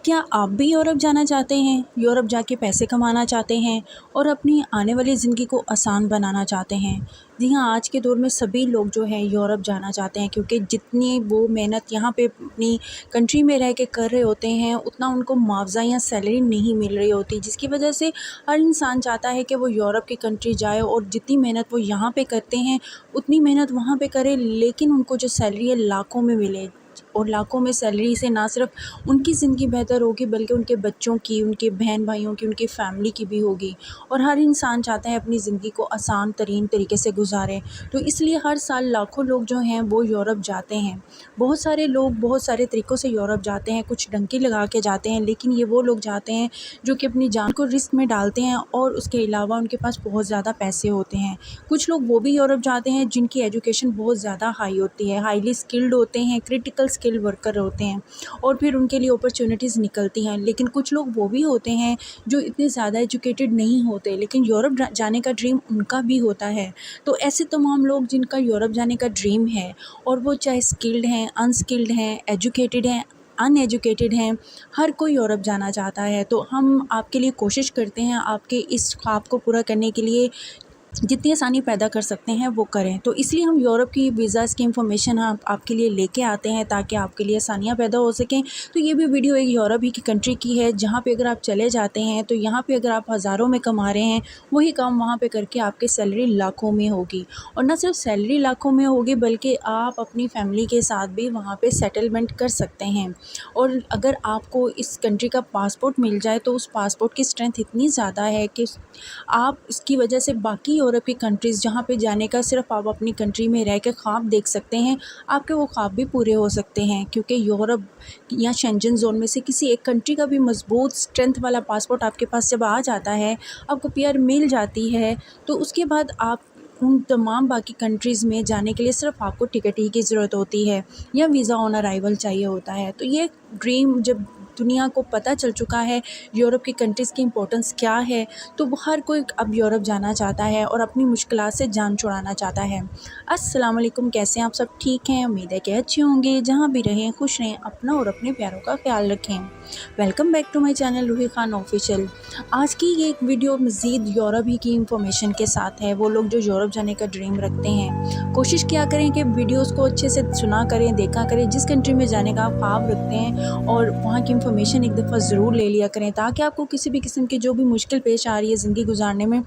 क्या आप भी यूरोप जाना चाहते हैं? यूरोप जाके पैसे कमाना चाहते हैं और अपनी आने वाली ज़िंदगी को आसान बनाना चाहते हैं? जी हाँ, आज के दौर में सभी लोग जो हैं यूरोप जाना चाहते हैं, क्योंकि जितनी वो मेहनत यहाँ पे अपनी कंट्री में रह के कर रहे होते हैं, उतना उनको मुआवज़ा या सैलरी नहीं मिल रही होती, जिसकी वजह से हर इंसान चाहता है कि वो यूरोप की कंट्री जाए और जितनी मेहनत वो यहाँ पे करते हैं, उतनी मेहनत वहाँ पे करें, लेकिन उनको जो सैलरी है लाखों में मिले। और लाखों में सैलरी से ना सिर्फ उनकी ज़िंदगी बेहतर होगी, बल्कि उनके बच्चों की, उनके बहन भाइयों की, उनकी फ़ैमिली की भी होगी। और हर इंसान चाहता है अपनी ज़िंदगी को आसान तरीन तरीके से गुजारे। तो इसलिए हर साल लाखों लोग जो हैं वो यूरोप जाते हैं। बहुत सारे लोग बहुत सारे तरीक़ों से यूरोप जाते हैं, कुछ डंकी लगा के जाते हैं, लेकिन ये वो लोग जाते हैं जो कि अपनी जान को रिस्क में डालते हैं और उसके अलावा उनके पास बहुत ज़्यादा पैसे होते हैं। कुछ लोग वो भी यूरोप जाते हैं जिनकी एजुकेशन बहुत ज़्यादा हाई होती है, हाईली स्किल्ड होते हैं, क्रिटिकल स्किल वर्कर होते हैं और फिर उनके लिए अपॉर्चुनिटीज़ निकलती हैं। लेकिन कुछ लोग वो भी होते हैं जो इतने ज़्यादा एजुकेटेड नहीं होते, लेकिन यूरोप जाने का ड्रीम उनका भी होता है। तो ऐसे तमाम लोग जिनका यूरोप जाने का ड्रीम है, और वो चाहे स्किल्ड हैं, अनस्किल्ड हैं, एजुकेटेड हैं, अनएजुकेटेड हैं, हर कोई यूरोप जाना चाहता है। तो हम आपके लिए कोशिश करते हैं आपके इस ख्वाब को पूरा करने के लिए जितनी आसानी पैदा कर सकते हैं वो करें। तो इसलिए हम यूरोप की वीज़ाज़ की इंफॉर्मेशन हम आपके लिए लेके आते हैं, ताकि आपके लिए आसानियाँ पैदा हो सकें। तो ये भी वीडियो एक यूरोप ही की कंट्री की है, जहाँ पे अगर आप चले जाते हैं तो यहाँ पे अगर आप हज़ारों में कमा रहे हैं, वही काम वहाँ पे करके आपकी सैलरी लाखों में होगी। और ना सिर्फ सैलरी लाखों में होगी, बल्कि आप अपनी फैमिली के साथ भी वहाँ पे सेटलमेंट कर सकते हैं। और अगर आपको इस कंट्री का पासपोर्ट मिल जाए, तो उस पासपोर्ट की स्ट्रेंथ इतनी ज़्यादा है कि आप इसकी वजह से बाकी यूरोप की कंट्रीज़ जहाँ पे जाने का सिर्फ आप अपनी कंट्री में रह के ख्वाब देख सकते हैं, आपके वो ख्वाब भी पूरे हो सकते हैं। क्योंकि यूरोप या शेंजन ज़ोन में से किसी एक कंट्री का भी मजबूत स्ट्रेंथ वाला पासपोर्ट आपके पास जब आ जाता है, आपको पीआर मिल जाती है, तो उसके बाद आप उन तमाम बाकी कंट्रीज़ में जाने के लिए सिर्फ आपको टिकट ही की ज़रूरत होती है या वीज़ा ऑन अराइवल चाहिए होता है। तो ये ड्रीम जब दुनिया को पता चल चुका है यूरोप की कंट्रीज़ की इम्पोर्टेंस क्या है, तो वो हर कोई अब यूरोप जाना चाहता है और अपनी मुश्किलात से जान छुड़ाना चाहता है। अस्सलाम वालेकुम, कैसे हैं आप? सब ठीक हैं? उम्मीद है कि अच्छे होंगे। जहाँ भी रहें खुश रहें, अपना और अपने प्यारों का ख्याल रखें। Welcome back to my channel Ruhi Khan official. आज की ये एक वीडियो मज़ीद यूरोप ही की इंफॉर्मेशन के साथ है। वो लोग जो यूरोप जाने का ड्रीम रखते हैं, कोशिश किया करें कि वीडियोस को अच्छे से सुना करें, देखा करें, जिस कंट्री में जाने का आप ख्वाब रखते हैं, और वहाँ की इंफॉर्मेशन एक दफ़ा ज़रूर ले लिया करें, ताकि आपको किसी भी किस्म की जो भी मुश्किल पेश आ रही है ज़िंदगी गुजारने में,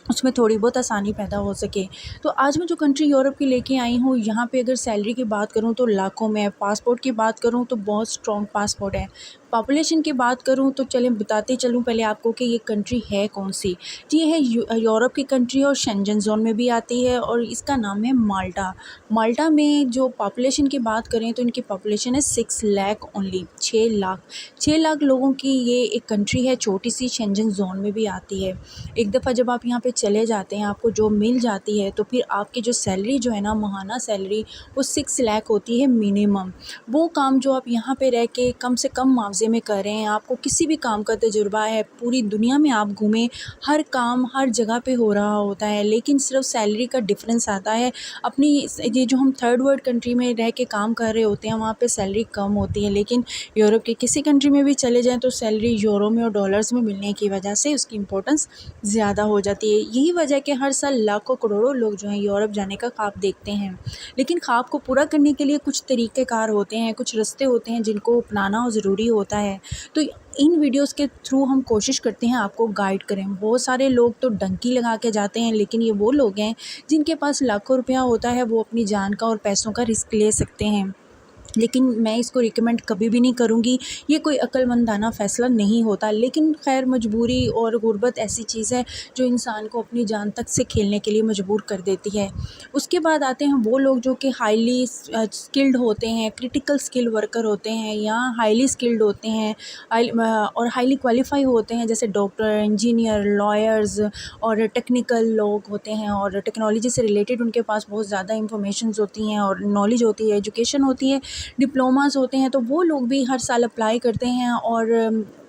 उसमें थोड़ी बहुत आसानी पैदा हो सके। तो आज मैं जो कंट्री यूरोप की लेके आई हूँ, यहाँ पे अगर सैलरी की बात करूँ तो लाखों में है, पासपोर्ट की बात करूँ तो बहुत स्ट्रॉन्ग पासपोर्ट है, पॉपुलेशन की बात करूँ तो चलें बताते चलूँ पहले आपको कि ये कंट्री है कौन सी। जी, ये है यूरोप की कंट्री और शेंजन ज़ोन में भी आती है, और इसका नाम है माल्टा। माल्टा में जो पॉपुलेशन की बात करें तो इनकी पॉपुलेशन है 6 लाख ओनली, 6 लाख लोगों की ये एक कंट्री है, छोटी सी शेंजन ज़ोन में भी आती है। एक दफ़ा जब आप यहाँ पे चले जाते हैं, आपको जो मिल जाती है, तो फिर आपकी जो सैलरी जो है ना, माहाना सैलरी, वो 6 लाख होती है मिनिमम। वो काम जो आप यहाँ पे रह के कम से कम मुआवजे में कर रहे हैं, आपको किसी भी काम का तजुर्बा है, पूरी दुनिया में आप घूमें, हर काम हर जगह पे हो रहा होता है, लेकिन सिर्फ सैलरी का डिफरेंस आता है। अपनी ये जो हम थर्ड वर्ल्ड कंट्री में रह के काम कर रहे होते हैं, वहाँ पे सैलरी कम होती है, लेकिन यूरोप की किसी कंट्री में भी चले जाएँ तो सैलरी यूरो में और डॉलर्स में मिलने की वजह से उसकी इम्पोर्टेंस ज़्यादा हो जाती है। यही वजह है कि हर साल लाखों करोड़ों लोग जो हैं यूरोप जाने का ख्वाब देखते हैं, लेकिन ख्वाब को पूरा करने के लिए कुछ तरीक़ेकार होते हैं, कुछ रास्ते होते हैं जिनको अपनाना ज़रूरी होता है। तो इन वीडियोस के थ्रू हम कोशिश करते हैं आपको गाइड करें। बहुत सारे लोग तो डंकी लगा के जाते हैं, लेकिन ये वो लोग हैं जिनके पास लाखों रुपया होता है, वो अपनी जान का और पैसों का रिस्क ले सकते हैं। लेकिन मैं इसको रिकमेंड कभी भी नहीं करूँगी, ये कोई अक्लमंदाना फ़ैसला नहीं होता, लेकिन खैर मजबूरी और गुर्बत ऐसी चीज़ है जो इंसान को अपनी जान तक से खेलने के लिए मजबूर कर देती है। उसके बाद आते हैं वो लोग जो कि हाईली स्किल्ड होते हैं, क्रिटिकल स्किल वर्कर होते हैं, या हाईली स्किल्ड होते हैं, और हाईली क्वालिफाई होते हैं, जैसे डॉक्टर, इंजीनियर, लॉयर्स और टेक्निकल लोग होते हैं, और टेक्नोलॉजी से रिलेटेड उनके पास बहुत ज़्यादा इंफॉर्मेशंस होती हैं और नॉलेज होती है, एजुकेशन होती है, डिप्लोमास होते हैं। तो वो लोग भी हर साल अप्लाई करते हैं और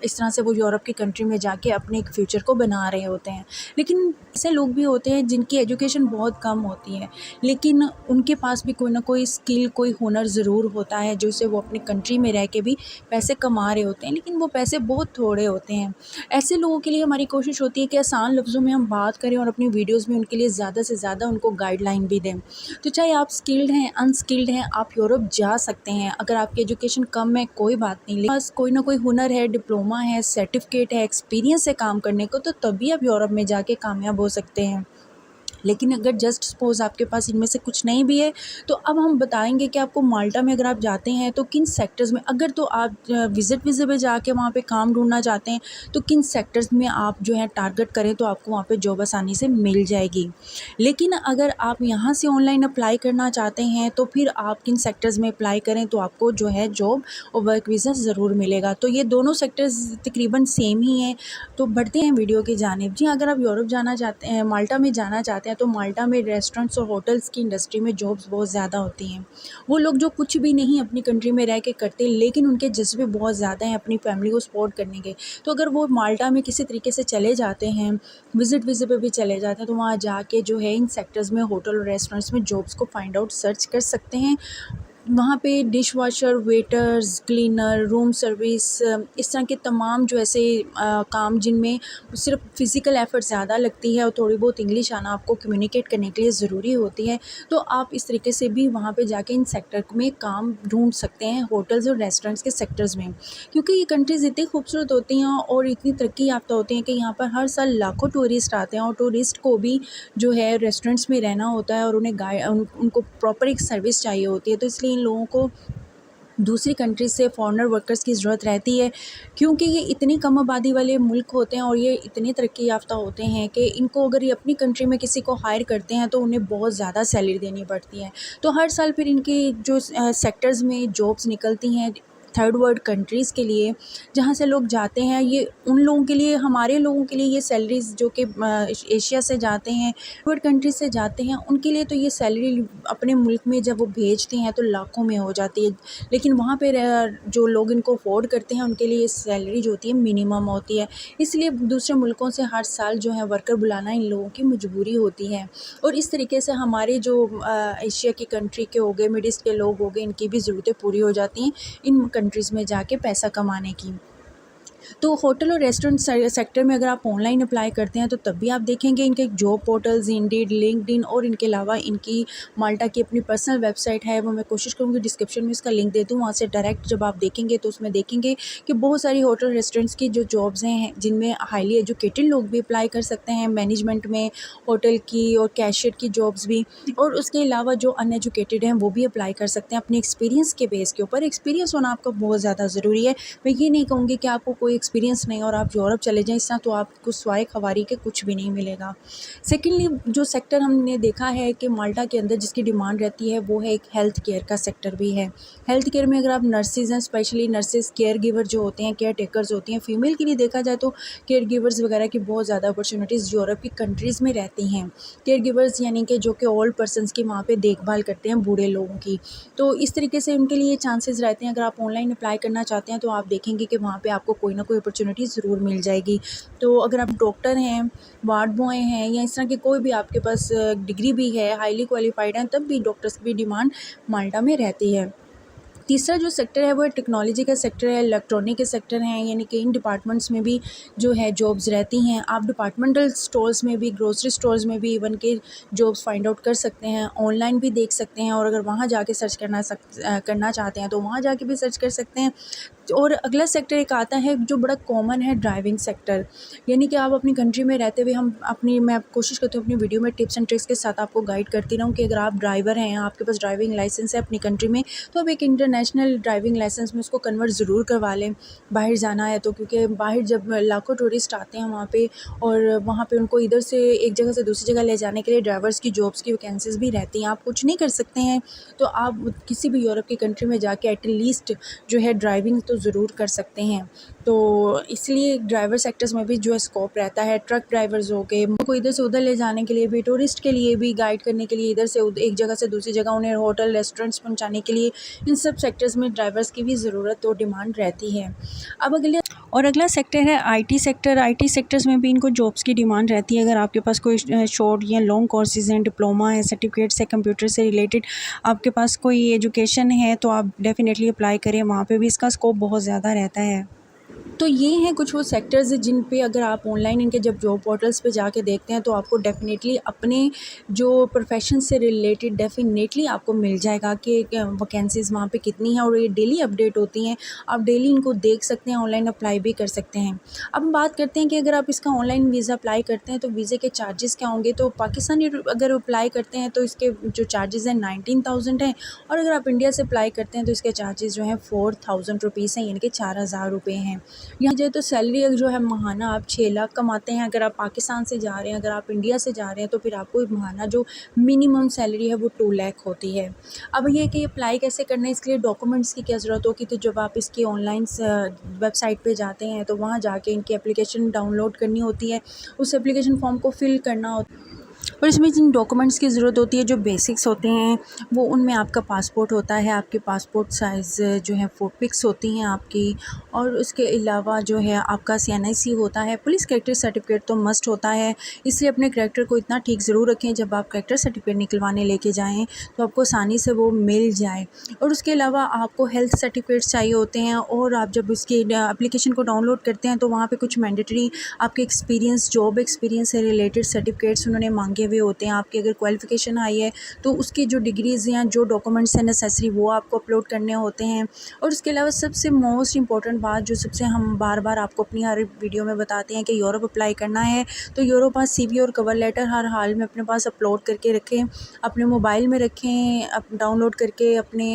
इस तरह से वो यूरोप की कंट्री में जाके अपने एक फ्यूचर को बना रहे होते हैं। लेकिन ऐसे लोग भी होते हैं जिनकी एजुकेशन बहुत कम होती है, लेकिन उनके पास भी कोई ना कोई स्किल, कोई हुनर ज़रूर होता है जिससे वो अपनी कंट्री में रह के भी पैसे कमा रहे होते हैं, लेकिन वो पैसे बहुत थोड़े होते हैं। ऐसे लोगों के लिए हमारी कोशिश होती है कि आसान लफ्ज़ों में हम बात करें और अपनी वीडियोज़ में उनके लिए ज़्यादा से ज़्यादा उनको गाइडलाइन भी दें। तो चाहे आप स्किल्ड हैं, अनस्किल्ड हैं, आप यूरोप जा सकते हैं। अगर आपकी एजुकेशन कम है कोई बात नहीं, लेकिन बस कोई ना कोई हुनर है, डिप्लोमा है, सर्टिफिकेट है, एक्सपीरियंस है काम करने को, तो तभी आप यूरोप में जाके कामयाब हो सकते हैं। लेकिन अगर जस्ट सपोज़ आपके पास इनमें से कुछ नहीं भी है, तो अब हम बताएँगे कि आपको माल्टा में अगर आप जाते हैं तो किन सेक्टर्स में, अगर तो आप विज़िट वीज़ा पे जाके वहाँ पे काम ढूँढना चाहते हैं, तो किन सेक्टर्स में आप जो है टारगेट करें तो आपको वहाँ पे जॉब आसानी से मिल जाएगी। लेकिन अगर आप यहाँ से ऑनलाइन अप्लाई करना चाहते हैं, तो फिर आप किन सेक्टर्स में अप्लाई करें तो आपको जो है जॉब और वर्क वीज़ा ज़रूर मिलेगा। तो ये दोनों सेक्टर्स तकरीबन सेम ही हैं। तो बढ़ते हैं वीडियो की जानिब। जी, अगर आप यूरोप जाना चाहते हैं, माल्टा में जाना चाहते हैं, तो माल्टा में रेस्टोरेंट्स और होटल्स की इंडस्ट्री में जॉब्स बहुत ज़्यादा होती हैं। वो लोग जो कुछ भी नहीं अपनी कंट्री में रह के करते, लेकिन उनके जज़्बे बहुत ज़्यादा हैं अपनी फैमिली को सपोर्ट करने के। तो अगर वो माल्टा में किसी तरीके से चले जाते हैं, विज़िट वीज़े पे भी चले जाते हैं, तो वहाँ जाके जो है इन सेक्टर्स में, होटल और रेस्टोरेंट्स में जॉब्स को फाइंड आउट सर्च कर सकते हैं। वहाँ पे dish washer, waiters, cleaner, room service, इस तरह के तमाम जो ऐसे काम जिनमें सिर्फ फ़िज़िकल एफ़र्ट ज़्यादा लगती है और थोड़ी बहुत इंग्लिश आना आपको कम्युनिकेट करने के लिए ज़रूरी होती है, तो आप इस तरीके से भी वहाँ पे जाके इन सेक्टर में काम ढूँढ सकते हैं, होटल्स और रेस्टोरेंट्स के सेक्टर्स में। क्योंकि ये कंट्रीज़ इतनी खूबसूरत होती हैं और इतनी तरक्की याफ़्ता होती हैं कि यहाँ पर हर साल लाखों टूरिस्ट आते हैं, और टूरिस्ट को भी जो है रेस्टोरेंट्स में रहना होता है और उनको प्रॉपर एक सर्विस चाहिए होती है। तो इसलिए इन लोगों को दूसरी कंट्री से फॉरेनर वर्कर्स की ज़रूरत रहती है, क्योंकि ये इतनी कम आबादी वाले मुल्क होते हैं और ये इतने तरक्की याफ़्ता होते हैं कि इनको अगर ये अपनी कंट्री में किसी को हायर करते हैं तो उन्हें बहुत ज़्यादा सैलरी देनी पड़ती है। तो हर साल फिर इनकी जो सेक्टर्स में जॉब्स निकलती हैं थर्ड वर्ल्ड कंट्रीज़ के लिए, जहाँ से लोग जाते हैं, ये उन लोगों के लिए, हमारे लोगों के लिए ये सैलरीज़ जो कि एशिया से जाते हैं, वर्ल्ड कंट्रीज़ से जाते हैं, उनके लिए तो ये सैलरी अपने मुल्क में जब वो भेजते हैं तो लाखों में हो जाती है। लेकिन वहाँ पे जो लोग इनको अफोर्ड करते हैं उनके लिए ये सैलरी जो होती है मिनिमम होती है। इसलिए दूसरे मुल्कों से हर साल जो है वर्कर बुलाना इन लोगों की मजबूरी होती है। और इस तरीके से हमारे जो एशिया की कंट्री के हो गए, मिडिल ईस्ट के लोग हो गए, इनकी भी ज़रूरतें पूरी हो जाती हैं इन कंट्रीज़ में जाके पैसा कमाने की। तो होटल और रेस्टोरेंट सेक्टर में अगर आप ऑनलाइन अप्लाई करते हैं तो तब भी आप देखेंगे इनके जॉब पोर्टल्स, इंडीड, लिंक्डइन, और इनके अलावा इनकी माल्टा की अपनी पर्सनल वेबसाइट है, वो मैं कोशिश करूँगी डिस्क्रिप्शन में इसका लिंक दे दूँ। वहाँ से डायरेक्ट जब आप देखेंगे तो उसमें देखेंगे कि बहुत सारी होटल रेस्टोरेंट्स की जो जॉब्स हैं जिनमें हाईली एजुकेटेड लोग भी अप्लाई कर सकते हैं, मैनेजमेंट में, होटल की और कैशियर की जॉब्स भी, और उसके अलावा जो अनएजुकेटेड हैं वो भी अप्लाई कर सकते हैं अपने एक्सपीरियंस के बेस के ऊपर। एक्सपीरियंस होना आपका बहुत ज़्यादा ज़रूरी है। मैं ये नहीं कहूँगी कि आपको कोई एक्सपीरियंस नहीं और आप यूरोप चले जाएँ, इस तरह तो आपको स्वाए खवारी के कुछ भी नहीं मिलेगा। सेकेंडली, जो सेक्टर हमने देखा है कि माल्टा के अंदर जिसकी डिमांड रहती है वो है एक हेल्थ केयर का सेक्टर भी है। हेल्थ केयर में अगर आप नर्सेज़ हैं, स्पेशली नर्सेज़, केयर गिवर जो होते हैं, केयर टेकर्स होती हैं, फीमेल के लिए देखा जाए तो केयर गिवर्स वगैरह की बहुत ज़्यादा अपॉर्चुनिटीज़ यूरोप की कंट्रीज़ में रहती हैं। केयर गिवर्स यानी कि जो कि ओल्ड पर्सनस की वहाँ पे देखभाल करते हैं, बूढ़े लोगों की। तो इस तरीके से उनके लिए चांसेस रहते हैं। अगर आप ऑनलाइन अप्लाई करना चाहते हैं तो आप देखेंगे कि वहाँ पे आपको कोई ना कोई अपॉर्चुनिटी ज़रूर मिल जाएगी। तो अगर आप डॉक्टर हैं, वार्ड बॉय हैं, या इस तरह की कोई भी आपके पास डिग्री भी है, हाईली क्वालिफाइड हैं, तब भी डॉक्टर्स की भी डिमांड माल्टा में रहती है। तीसरा जो सेक्टर है वो टेक्नोलॉजी का सेक्टर है, इलेक्ट्रॉनिक के सेक्टर हैं, यानी कि इन डिपार्टमेंट्स में भी जो है जॉब्स रहती हैं। आप डिपार्टमेंटल स्टोर्स में भी, ग्रोसरी स्टोर्स में भी इवन के जॉब्स फाइंड आउट कर सकते हैं, ऑनलाइन भी देख सकते हैं, और अगर वहाँ जाके सर्च करना चाहते हैं तो वहाँ जाके भी सर्च कर सकते हैं। और अगला सेक्टर एक आता है जो बड़ा कॉमन है, ड्राइविंग सेक्टर, यानी कि आप अपनी कंट्री में रहते हुए, मैं कोशिश करती हूँ अपनी वीडियो में टिप्स एंड ट्रिक्स के साथ आपको गाइड करती रहूँ कि अगर आप ड्राइवर हैं, आपके पास ड्राइविंग लाइसेंस है अपनी कंट्री में, तो आप एक इंटरनेशनल ड्राइविंग लाइसेंस में उसको कन्वर्ट ज़रूर करवा लें बाहर जाना है तो। क्योंकि बाहर जब लाखों टूरिस्ट आते हैं वहाँ पे, और वहाँ पे उनको इधर से एक जगह से दूसरी जगह ले जाने के लिए ड्राइवर्स की जॉब्स की वैकेंसीज़ भी रहती हैं। आप कुछ नहीं कर सकते हैं तो आप किसी भी यूरोप की कंट्री में जाके एटलीस्ट जो है ड्राइविंग तो ज़रूर कर सकते हैं। तो इसलिए ड्राइवर सेक्टर्स में भी जो है स्कोप रहता है। ट्रक ड्राइवर्स हो गए, उनको इधर से उधर ले जाने के लिए भी, टूरिस्ट के लिए भी गाइड करने के लिए, इधर से एक जगह से दूसरी जगह उन्हें होटल रेस्टोरेंट्स पहुंचाने के लिए, इन सब सेक्टर्स में ड्राइवर्स की भी ज़रूरत और डिमांड रहती है। अब अगला सेक्टर है आईटी सेक्टर। आईटी सेक्टर्स में भी इनको जॉब्स की डिमांड रहती है। अगर आपके पास कोई शॉर्ट या लॉन्ग कोर्सेज हैं, डिप्लोमा है, सर्टिफिकेट्स है, कंप्यूटर से रिलेटेड आपके पास कोई एजुकेशन है, तो आप डेफ़िनेटली अप्लाई करें, वहाँ पे भी इसका स्कोप बहुत ज़्यादा रहता है। तो ये हैं कुछ वो सेक्टर्स जिन पे अगर आप ऑनलाइन इनके जब जॉब पोर्टल्स पे जाके देखते हैं तो आपको डेफ़िनेटली अपने जो प्रोफेशन से रिलेटेड डेफ़िनेटली आपको मिल जाएगा कि वैकेंसीज़ वहाँ पे कितनी हैं, और ये डेली अपडेट होती हैं। आप डेली इनको देख सकते हैं, ऑनलाइन अप्लाई भी कर सकते हैं। अब हम बात करते हैं कि अगर आप इसका ऑनलाइन वीज़ा अप्लाई करते हैं तो वीज़े के चार्जेस क्या होंगे। तो पाकिस्तानी अगर अप्लाई करते हैं तो इसके जो चार्जेस हैं 19,000 हैं, और अगर आप इंडिया से अप्लाई करते हैं तो इसके चार्जेस जो हैं 4,000 रुपीज़ हैं, यानी कि 4,000 रुपये हैं। यहाँ जो तो सैलरी जो है माहाना आप 6 लाख कमाते हैं। अगर आप पाकिस्तान से जा रहे हैं, अगर आप इंडिया से जा रहे हैं, तो फिर आपको माहाना जो मिनिमम सैलरी है वो 2 लाख होती है। अब ये कि अप्लाई कैसे करना है, इसके लिए डॉक्यूमेंट्स की क्या ज़रूरत होगी। तो जब आप इसकी ऑनलाइन वेबसाइट पे जाते हैं तो वहाँ जाके इनकी एप्लीकेशन डाउनलोड करनी होती है, उस एप्लीकेशन फॉर्म को फिल करना होता है, और इसमें जिन डॉक्यूमेंट्स की ज़रूरत होती है जो बेसिक्स होते हैं वो उनमें आपका पासपोर्ट होता है, आपके पासपोर्ट साइज़ जो है फ़ोटो पिक्स होती हैं आपकी, और उसके अलावा जो है आपका CNIC होता है। पुलिस कैरेक्टर सर्टिफिकेट तो मस्ट होता है, इसलिए अपने कैरेक्टर को इतना ठीक ज़रूर रखें जब आप कैरेक्टर सर्टिफिकेट निकलवाने लेके जाएँ तो आपको आसानी से वो मिल जाए। और उसके अलावा आपको हेल्थ सर्टिफिकेट्स चाहिए होते हैं, और आप जब इसकी एप्लीकेशन को डाउनलोड करते हैं तो वहाँ पे कुछ मैंडेटरी आपके एक्सपीरियंस, जॉब एक्सपीरियंस से रिलेटेड सर्टिफिकेट्स उन्होंने मांगे हुए होते हैं। आपकी अगर क्वालिफ़िकेशन हाई है तो उसकी जो डिग्रीज़ हैं, जो डॉक्यूमेंट्स हैं नेसेसरी, वो आपको अपलोड करने होते हैं। और उसके अलावा सबसे मोस्ट इंपॉर्टेंट बात जो सबसे हम बार बार आपको अपनी हर वीडियो में बताते हैं कि यूरोप अप्लाई करना है तो यूरोप पास CV और कवर लेटर हर हाल में अपने पास अपलोड करके रखें, अपने मोबाइल में रखें, डाउनलोड करके अपने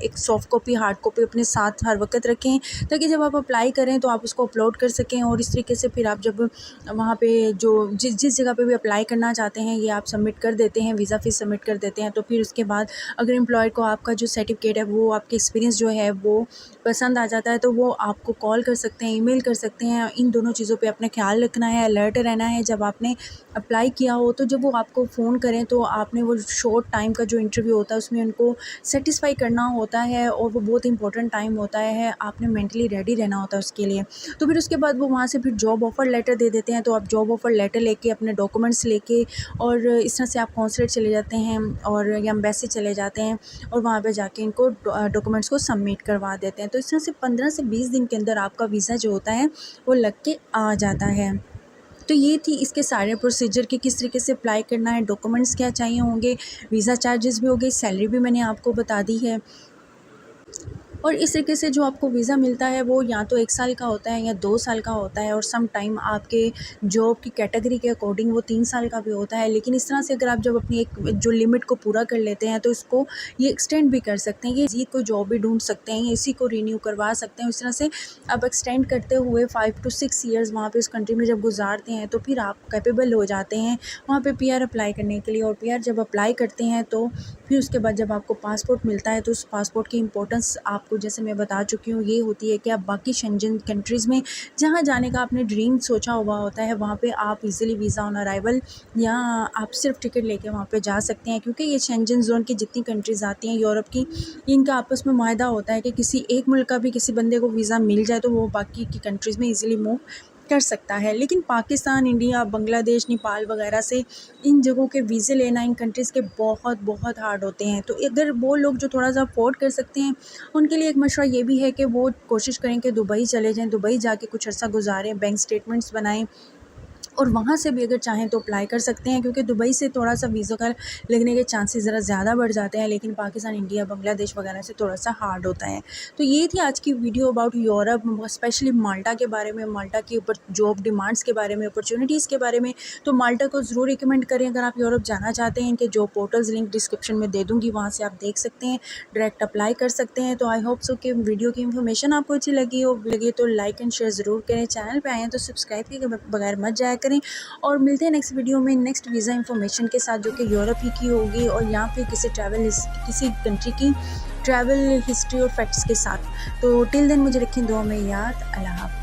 एक सॉफ्ट कॉपी, हार्ड कॉपी अपने साथ हर वक्त रखें, ताकि जब आप अप्लाई करें तो आप उसको अपलोड कर सकें। और इस तरीके से फिर आप जब वहाँ पे जो जिस जगह पे भी अप्लाई करना चाहते हैं ये आप सबमिट कर देते हैं, वीज़ा फ़ीस सबमिट कर देते हैं, तो फिर उसके बाद अगर एम्प्लॉयर को आपका जो सर्टिफिकेट है वो आपके एक्सपीरियंस जो है वो पसंद आ जाता है तो वो आपको कॉल कर सकते हैं, ईमेल कर सकते हैं। इन दोनों चीज़ों पे अपने ख्याल रखना है, अलर्ट रहना है। जब आपने अप्लाई किया हो तो जब वो आपको फ़ोन करें तो आपने वो शॉर्ट टाइम का जो इंटरव्यू होता है उसमें उनको सेटिस्फाई करना होता है, और वो बहुत इंपॉर्टेंट टाइम होता है, आपने मेंटली रेडी रहना होता है उसके लिए। तो फिर उसके बाद वो वहाँ से फिर जॉब ऑफ़र लेटर दे देते हैं, तो आप जॉब ऑफ़र लेटर लेके अपने डॉक्यूमेंट्स लेके और इस तरह से आप कॉन्सुलेट चले जाते हैं और या एम्बेसी चले जाते हैं, और वहाँ पे जाके इनको डॉक्यूमेंट्स को सबमिट करवा देते हैं। तो इस तरह से 15 से 20 दिन के अंदर आपका वीज़ा जो होता है वो लग के आ जाता है। तो ये थी इसके सारे प्रोसीजर कि किस तरीके से अप्लाई करना है, डॉक्यूमेंट्स क्या चाहिए होंगे, वीज़ा चार्जेस भी हो गए, सैलरी भी मैंने आपको बता दी है। और इस तरीके से जो आपको वीज़ा मिलता है वो या तो 1 साल का होता है या 2 साल का होता है, और सम टाइम आपके जॉब की कैटेगरी के अकॉर्डिंग वो 3 साल का भी होता है। लेकिन इस तरह से अगर आप जब अपनी एक जो लिमिट को पूरा कर लेते हैं तो इसको ये एक्सटेंड भी कर सकते हैं, ये मज़ीद कोई जॉब भी ढूंढ सकते हैं, इसी को रीन्यू करवा सकते हैं। इस तरह से आप एक्सटेंड करते हुए 5 to 6 ईयर्स वहाँ पे उस कंट्री में जब गुजारते हैं तो फिर आप कैपेबल हो जाते हैं वहाँ पे PR अप्लाई करने के लिए। और PR जब अप्लाई करते हैं तो फिर उसके बाद जब आपको पासपोर्ट मिलता है तो उस पासपोर्ट की इंपॉर्टेंस आपको, जैसे मैं बता चुकी हूँ, ये होती है कि आप बाकी शेंजन कंट्रीज़ में जहाँ जाने का आपने ड्रीम सोचा हुआ होता है वहाँ पे आप इजीली वीज़ा ऑन अराइवल या आप सिर्फ टिकट लेके वहाँ पे जा सकते हैं। क्योंकि ये शेंजन जोन की जितनी कंट्रीज़ आती हैं यूरोप की, इनका आपस में माहदा होता है कि किसी एक मुल्क का भी किसी बंदे को वीज़ा मिल जाए तो वो बाकी की कंट्रीज़ में ईज़िली मूव कर सकता है। लेकिन पाकिस्तान, इंडिया, बांग्लादेश, नेपाल वगैरह से इन जगहों के वीज़े लेना इन कंट्रीज़ के बहुत बहुत हार्ड होते हैं। तो अगर वो लोग जो थोड़ा सा अफोर्ड कर सकते हैं उनके लिए एक मशवरा ये भी है कि वो कोशिश करें कि दुबई चले जाएँ, दुबई जाके कुछ अर्सा गुजारें, बैंक स्टेटमेंट्स बनाएँ, और वहाँ से भी अगर चाहें तो अप्लाई कर सकते हैं। क्योंकि दुबई से थोड़ा सा वीज़ा का लगने के चांसेस ज़रा ज़्यादा बढ़ जाते हैं, लेकिन पाकिस्तान, इंडिया, बांग्लादेश वगैरह से थोड़ा सा हार्ड होता है। तो ये थी आज की वीडियो अबाउट यूरोप, स्पेशली माल्टा के बारे में, माल्टा के ऊपर जॉब डिमांड्स के बारे में, अपॉर्चुनिटीज़ के बारे में। तो माल्टा को ज़रूर रिकमेंड करें अगर आप यूरोप जाना चाहते हैं। इनके जॉब पोर्टल्स लिंक डिस्क्रिप्शन में दे दूँगी, वहाँ से आप देख सकते हैं, डायरेक्ट अप्लाई कर सकते हैं। तो आई होप सो कि वीडियो की इन्फॉर्मेशन आपको अच्छी लगी तो लाइक एंड शेयर ज़रूर करें। चैनल पर आए हैं तो सब्सक्राइब के बगैर मत जाया करें, और मिलते हैं नेक्स्ट वीडियो में नेक्स्ट वीज़ा इन्फॉर्मेशन के साथ जो कि यूरोप ही की होगी, और यहाँ पे किसी कंट्री की ट्रैवल हिस्ट्री और फैक्ट्स के साथ। तो टिल देन मुझे रखें दुआ में याद। अल्लाह हाफ़िज़।